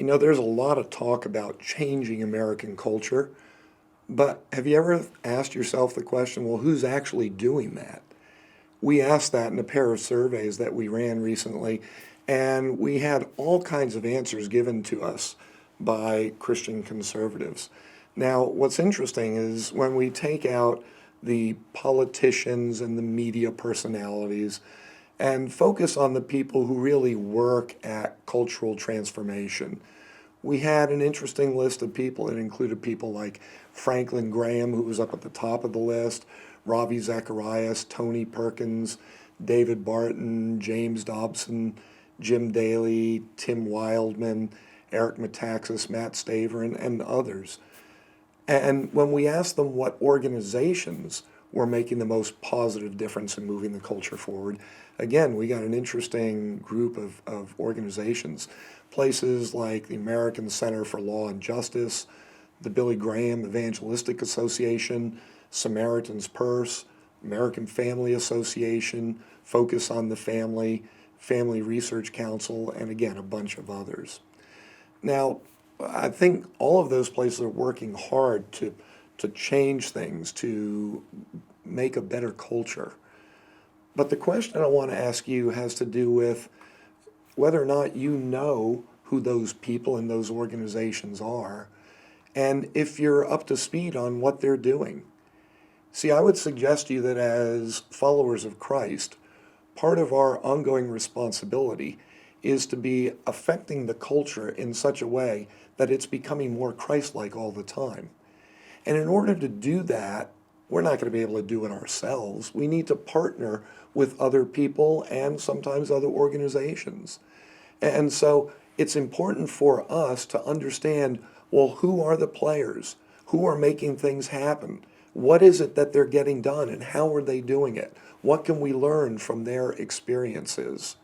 There's a lot of talk about changing American culture, but have you ever asked yourself the question, well, who's actually doing that? We asked that in a pair of surveys that we ran recently, and we had all kinds of answers given to us by Christian conservatives. Now, what's interesting is when we take out the politicians and the media personalities and focus on the people who really work at cultural transformation, we had an interesting list of people. It included people like Franklin Graham, who was up at the top of the list, Ravi Zacharias, Tony Perkins, David Barton, James Dobson, Jim Daly, Tim Wildman, Eric Metaxas, Matt Staver, and others. And when we asked them what organizations were making the most positive difference in moving the culture forward, again, we got an interesting group of organizations. Places like the American Center for Law and Justice, the Billy Graham Evangelistic Association, Samaritan's Purse, American Family Association, Focus on the Family, Family Research Council, and again, a bunch of others. Now, I think all of those places are working hard to change things, to make a better culture. But the question I want to ask you has to do with whether or not you know who those people in those organizations are, and if you're up to speed on what they're doing. See, I would suggest to you that as followers of Christ, part of our ongoing responsibility is to be affecting the culture in such a way that it's becoming more Christ-like all the time. And in order to do that, we're not going to be able to do it ourselves. We need to partner with other people and sometimes other organizations. And so it's important for us to understand, well, who are the players? Who are making things happen? What is it that they're getting done and how are they doing it? What can we learn from their experiences?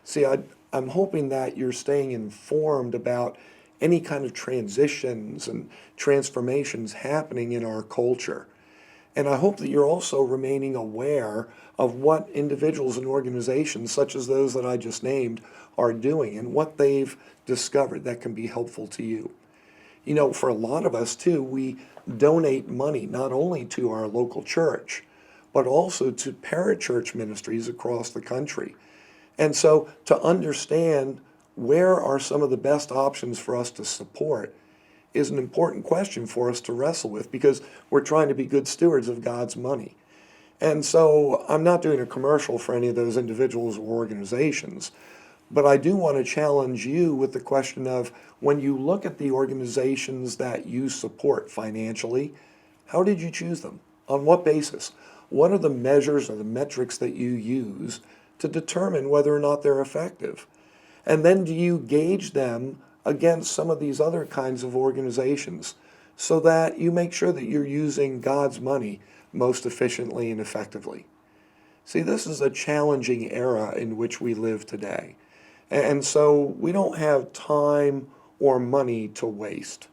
See, I'm hoping that you're staying informed about any kind of transitions and transformations happening in our culture. And I hope that you're also remaining aware of what individuals and organizations, such as those that I just named, are doing and what they've discovered that can be helpful to you. For a lot of us too, we donate money not only to our local church, but also to parachurch ministries across the country. And so to understand where are some of the best options for us to support is an important question for us to wrestle with because we're trying to be good stewards of God's money. And so I'm not doing a commercial for any of those individuals or organizations, but I do want to challenge you with the question of when you look at the organizations that you support financially, how did you choose them? On what basis? What are the measures or the metrics that you use to determine whether or not they're effective? And then do you gauge them against some of these other kinds of organizations so that you make sure that you're using God's money most efficiently and effectively? See, this is a challenging era in which we live today. And so we don't have time or money to waste.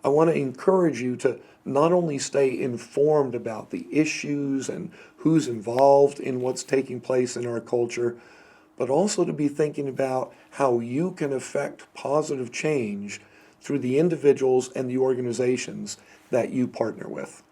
I want to encourage you to not only stay informed about the issues and who's involved in what's taking place in our culture, but also to be thinking about how you can affect positive change through the individuals and the organizations that you partner with.